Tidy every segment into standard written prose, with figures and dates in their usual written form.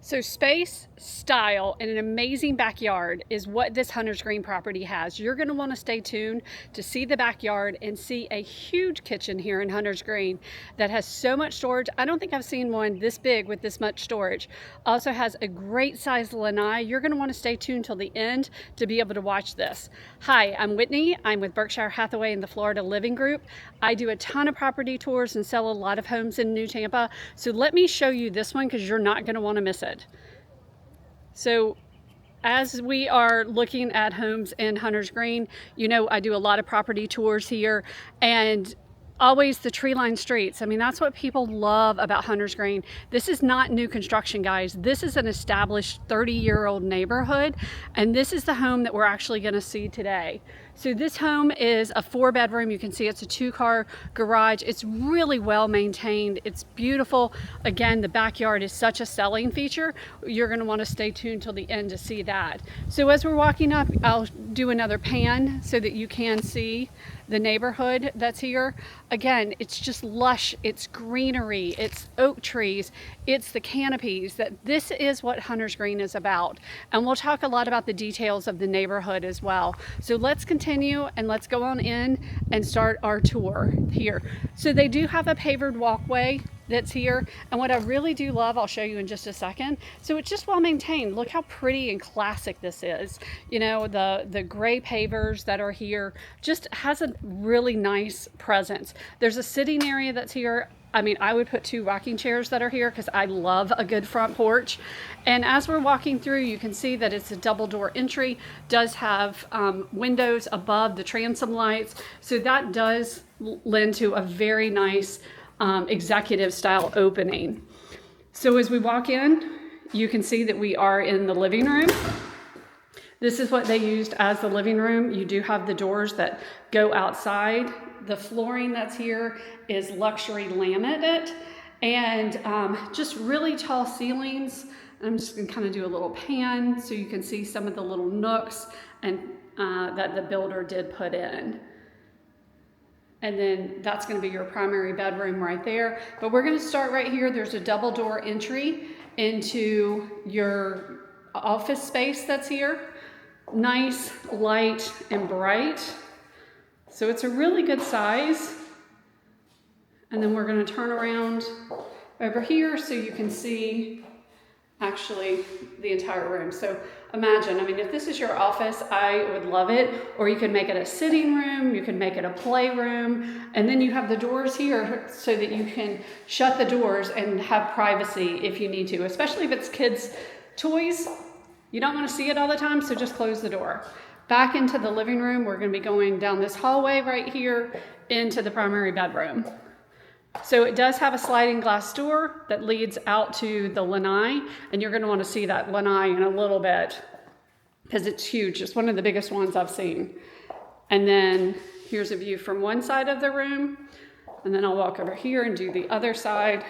So space, style, and an amazing backyard is what this Hunter's Green property has. You're going to want to stay tuned to see the backyard and see a huge kitchen here in Hunter's Green that has so much storage. I don't think I've seen one this big with this much storage. Also has a great sized lanai. You're going to want to stay tuned till the end to be able to watch this. Hi, I'm Whitney. I'm with Berkshire Hathaway in the Florida Living Group. I do a ton of property tours and sell a lot of homes in New Tampa. So let me show you this one because you're not going to want to miss it. So as we are looking at homes in Hunter's Green, you know, I do a lot of property tours here, and always the tree-lined streets. I mean, that's what people love about Hunter's Green. This is not new construction, guys. This is an established 30-year-old neighborhood, and this is the home that we're actually going to see today. So this home is a 4-bedroom. You can see it's a 2-car garage. It's really well maintained. It's beautiful. Again, the backyard is such a selling feature. You're going to want to stay tuned till the end to see that. So as we're walking up, I'll do another pan so that you can see the neighborhood that's here. Again, it's just lush, it's greenery, it's oak trees, it's the canopies. That this is what Hunter's Green is about. And we'll talk a lot about the details of the neighborhood as well. So let's continue and let's go on in and start our tour here. So they do have a paved walkway that's here, and what I really do love, I'll show you in just a second. So it's just well maintained. Look how pretty and classic this is. You know, the gray pavers that are here just has a really nice presence. There's a sitting area that's here. I mean, I would put 2 rocking chairs that are here because I love a good front porch. And as we're walking through, you can see that it's a double door entry, does have windows above the transom lights. So that does lend to a very nice executive style opening. So as we walk in, you can see that we are in the living room. This is what they used as the living room. You do have the doors that go outside. The flooring that's here is luxury laminate and just really tall ceilings. I'm just gonna kind of do a little pan so you can see some of the little nooks and that the builder did put in. And then that's going to be your primary bedroom right there. But we're going to start right here. There's a double door entry into your office space that's here. Nice, light, and bright. So it's a really good size. And then we're going to turn around over here so you can see actually the entire room. So imagine, I mean, if this is your office, I would love it. Or you could make it a sitting room, you can make it a playroom, and then you have the doors here so that you can shut the doors and have privacy if you need to, especially if it's kids' toys. You don't want to see it all the time, so just close the door. Back into the living room, we're going to be going down this hallway right here into the primary bedroom. So it does have a sliding glass door that leads out to the lanai, and you're going to want to see that lanai in a little bit because it's huge. It's one of the biggest ones I've seen. And then here's a view from one side of the room, and then I'll walk over here and do the other side.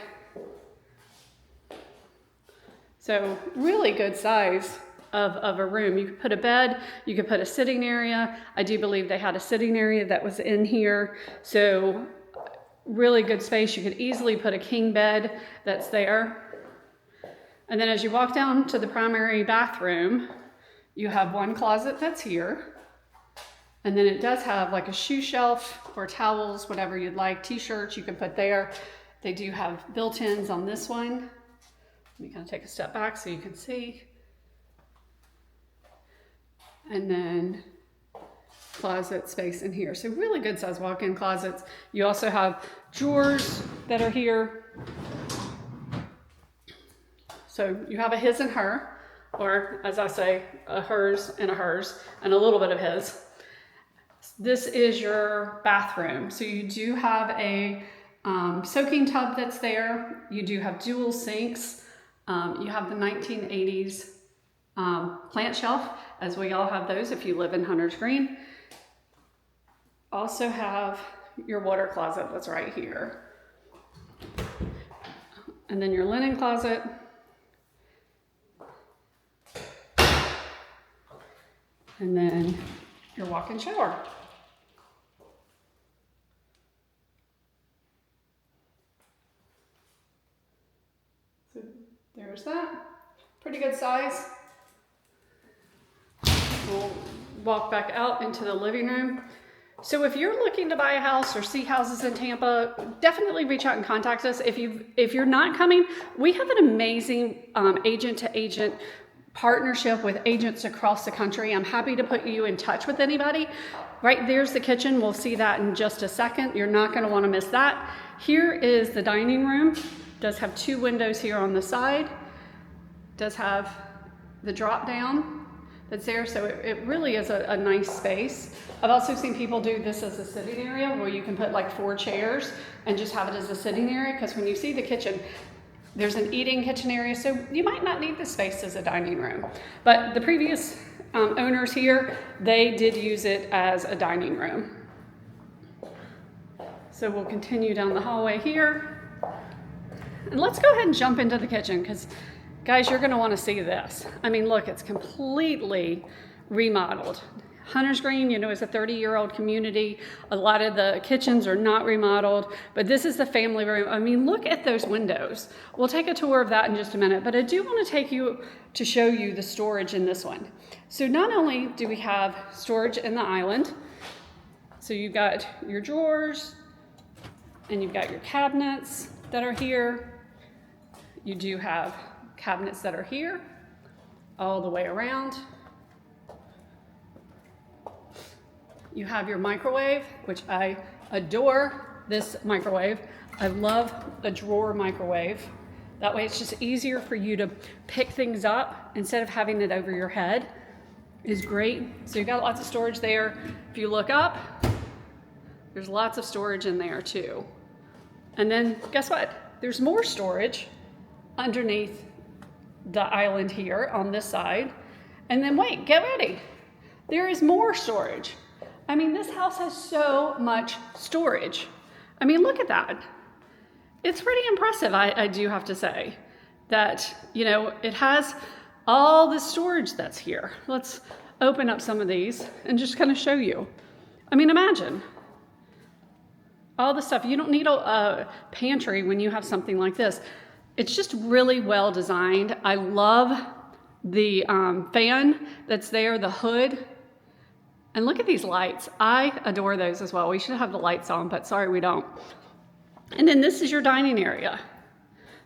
So really good size of a room. You could put a bed, you could put a sitting area. I do believe they had a sitting area that was in here. So really good space. You could easily put a king bed that's there. And then as you walk down to the primary bathroom, you have one closet that's here. And then it does have like a shoe shelf or towels, whatever you'd like. T-shirts you can put there. They do have built-ins on this one. Let me kind of take a step back so you can see. And then closet space in here. So really good size walk-in closets. You also have drawers that are here. So you have a his and her, or as I say, a hers and a little bit of his. This is your bathroom. So you do have a soaking tub that's there. You do have dual sinks. You have the 1980s plant shelf, as we all have those if you live in Hunter's Green. Also have your water closet that's right here. And then your linen closet. And then your walk-in shower. So there's that. Pretty good size. We'll walk back out into the living room. So if you're looking to buy a house or see houses in Tampa, definitely reach out and contact us. If you're not coming, we have an amazing agent-to-agent partnership with agents across the country. I'm happy to put you in touch with anybody. Right there's the kitchen. We'll see that in just a second. You're not going to want to miss that. Here is the dining room. Does have 2 windows here on the side. Does have the drop down that's there, so it really is a nice space. I've also seen people do this as a sitting area where you can put like 4 chairs and just have it as a sitting area, because when you see the kitchen, there's an eating kitchen area, so you might not need this space as a dining room. But the previous owners here, they did use it as a dining room. So we'll continue down the hallway here. And let's go ahead and jump into the kitchen, because guys, you're going to want to see this. I mean, look, it's completely remodeled. Hunters Green, you know, is a 30-year-old community. A lot of the kitchens are not remodeled, but this is the family room. I mean, look at those windows. We'll take a tour of that in just a minute, but I do want to take you to show you the storage in this one. So not only do we have storage in the island, so you've got your drawers and you've got your cabinets that are here. You do have cabinets that are here all the way around. You have your microwave, which I adore this microwave. I love a drawer microwave. That way it's just easier for you to pick things up instead of having it over your head. Is great. So you've got lots of storage there. If you look up, there's lots of storage in there too. And then guess what? There's more storage underneath the island here on this side. And then wait, get ready. There is more storage. I mean, this house has so much storage. I mean, look at that. It's pretty impressive, I do have to say, that, you know, it has all the storage that's here. Let's open up some of these and just kind of show you. I mean, imagine all the stuff. You don't need a pantry when you have something like this. It's just really well designed. I love the fan that's there, the hood. And look at these lights. I adore those as well. We should have the lights on, but sorry, we don't. And then this is your dining area.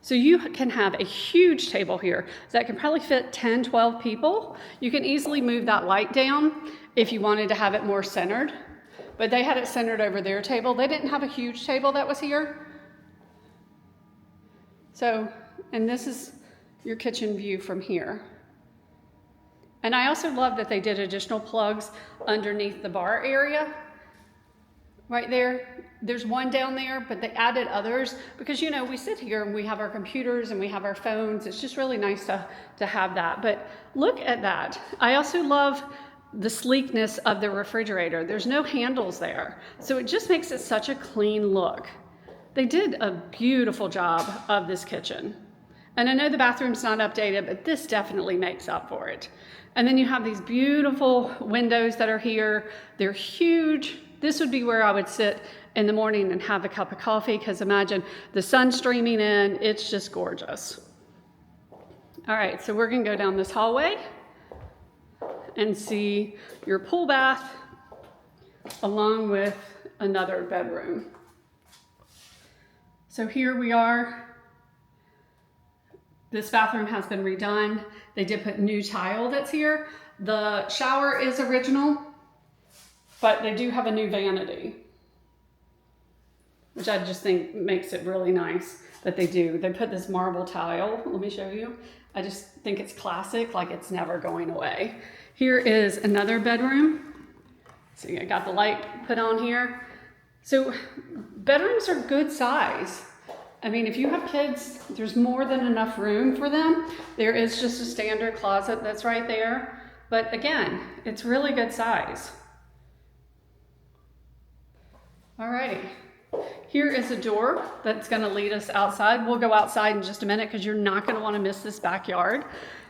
So you can have a huge table here that can probably fit 10, 12 people. You can easily move that light down if you wanted to have it more centered. But they had it centered over their table. They didn't have a huge table that was here. So, and this is your kitchen view from here. And I also love that they did additional plugs underneath the bar area. Right there, there's one down there, but they added others because, you know, we sit here and we have our computers and we have our phones. It's just really nice to have that. But look at that. I also love the sleekness of the refrigerator. There's no handles there. So it just makes it such a clean look. They did a beautiful job of this kitchen. And I know the bathroom's not updated, but this definitely makes up for it. And then you have these beautiful windows that are here. They're huge. This would be where I would sit in the morning and have a cup of coffee, because imagine the sun streaming in. It's just gorgeous. All right, so we're gonna go down this hallway and see your pool bath along with another bedroom. So here we are. This bathroom has been redone. They did put new tile that's here. The shower is original, but they do have a new vanity, which I just think makes it really nice that they do. They put this marble tile. Let me show you. I just think it's classic, like it's never going away. Here is another bedroom. See, I got the light put on here. So bedrooms are good size. I mean, if you have kids, there's more than enough room for them. There is just a standard closet that's right there. But again, it's really good size. Alrighty, here is a door that's gonna lead us outside. We'll go outside in just a minute because you're not gonna wanna miss this backyard.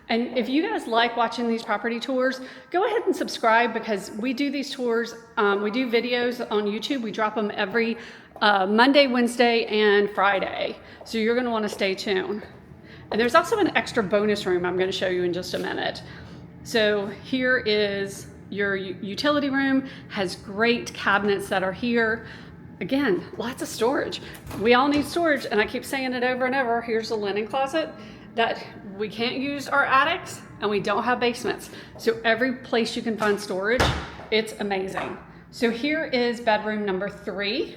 And if you guys like watching these property tours, go ahead and subscribe, because we do these tours, we do videos on YouTube. We drop them every Monday, Wednesday, and Friday. So you're gonna wanna stay tuned. And there's also an extra bonus room I'm going to show you in just a minute. So here is your utility room, has great cabinets that are here. Again, lots of storage. We all need storage, and I keep saying it over and over. Here's a linen closet that we can't use our attics, and we don't have basements. So every place you can find storage, it's amazing. So here is bedroom number 3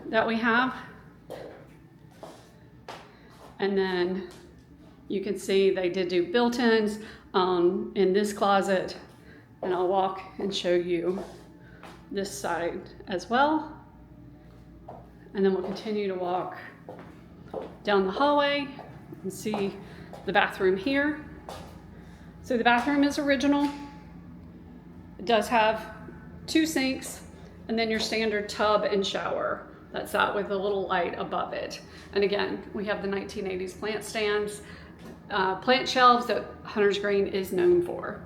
that we have. And then you can see they did do built-ins in this closet. And I'll walk and show you this side as well. And then we'll continue to walk down the hallway and see the bathroom here. So the bathroom is original. It does have 2 sinks and then your standard tub and shower. That's that with a little light above it. And again, we have the 1980s plant stands, plant shelves that Hunter's Green is known for.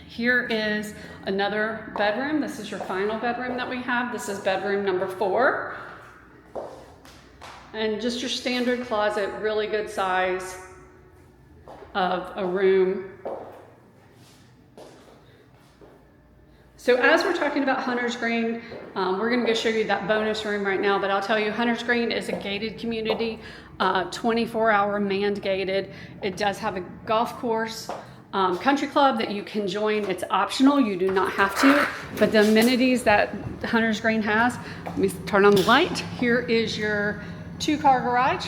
Here is another bedroom. This is your final bedroom that we have. This is bedroom number 4. And just your standard closet, really good size of a room. So as we're talking about Hunter's Green, we're going to go show you that bonus room right now, but I'll tell you Hunter's Green is a gated community, 24-hour manned gated. It does have a golf course, country club that you can join. It's optional, you do not have to, but the amenities that Hunter's Green has, let me turn on the light. Here is your 2-car garage,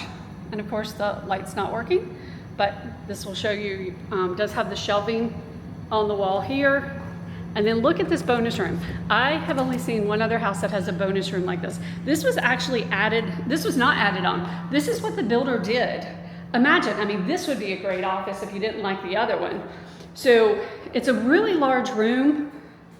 and of course the light's not working, but this will show you, does have the shelving on the wall here. And then look at this bonus room. I have only seen one other house that has a bonus room like this. This was actually added, this was not added on. This is what the builder did. Imagine, I mean, this would be a great office if you didn't like the other one. So it's a really large room,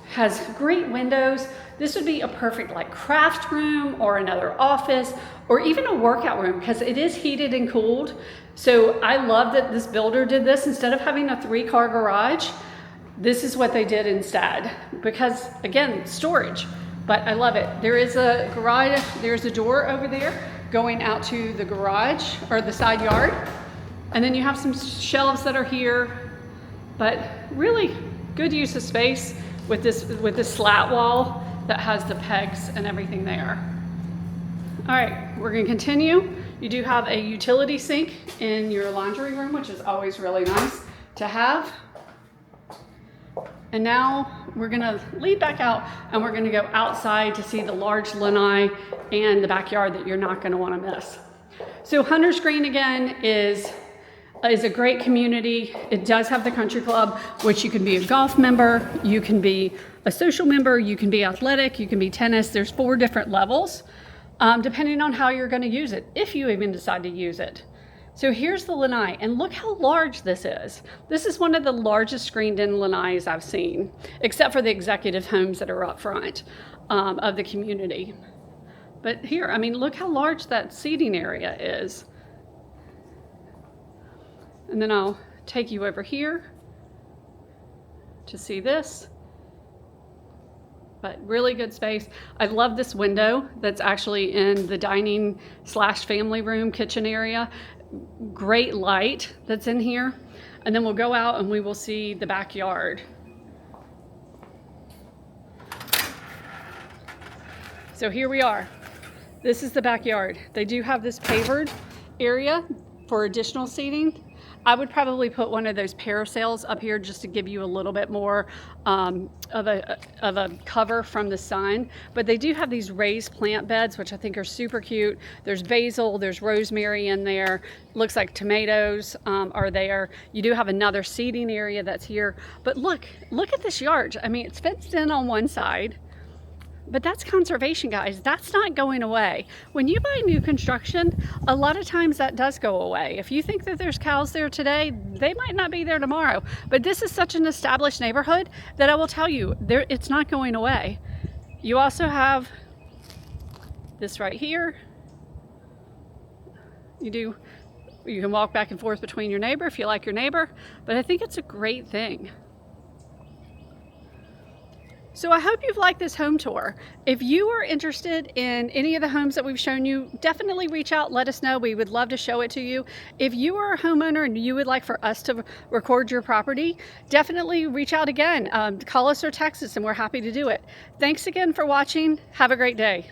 has great windows. This would be a perfect like craft room or another office or even a workout room because it is heated and cooled. So I love that this builder did this. Instead of having a 3-car garage, this is what they did instead, because again, storage, but I love it. There is a garage, there's a door over there going out to the garage or the side yard. And then you have some shelves that are here, but really good use of space with this slat wall that has the pegs and everything there. All right, we're gonna continue. You do have a utility sink in your laundry room, which is always really nice to have. And now we're gonna lead back out and we're gonna go outside to see the large lanai and the backyard that you're not gonna wanna miss. So Hunter's Green again is a great community. It does have the country club, which you can be a golf member, you can be a social member, you can be athletic, you can be tennis. There's 4 different levels, depending on how you're gonna use it, if you even decide to use it. So here's the lanai, and look how large this is. This is one of the largest screened-in lanais I've seen, except for the executive homes that are up front of the community. But here, I mean, look how large that seating area is. And then I'll take you over here to see this. But really good space. I love this window that's actually in the dining / family room kitchen area. Great light that's in here. And then we'll go out and we will see the backyard. So here we are. This is the backyard. They do have this pavered area for additional seating. I would probably put one of those parasails up here just to give you a little bit more of a cover from the sun. But they do have these raised plant beds, which I think are super cute. There's basil, there's rosemary in there. Looks like tomatoes are there. You do have another seating area that's here. But look at this yard. I mean, it's fenced in on one side. But that's conservation, guys. That's not going away. When you buy new construction, a lot of times that does go away. If you think that there's cows there today, they might not be there tomorrow. But this is such an established neighborhood that I will tell you, it's not going away. You also have this right here. You can walk back and forth between your neighbor if you like your neighbor, but I think it's a great thing. So I hope you've liked this home tour. If you are interested in any of the homes that we've shown you, definitely reach out, let us know. We would love to show it to you. If you are a homeowner and you would like for us to record your property, definitely reach out again. Call us or text us and we're happy to do it. Thanks again for watching. Have a great day.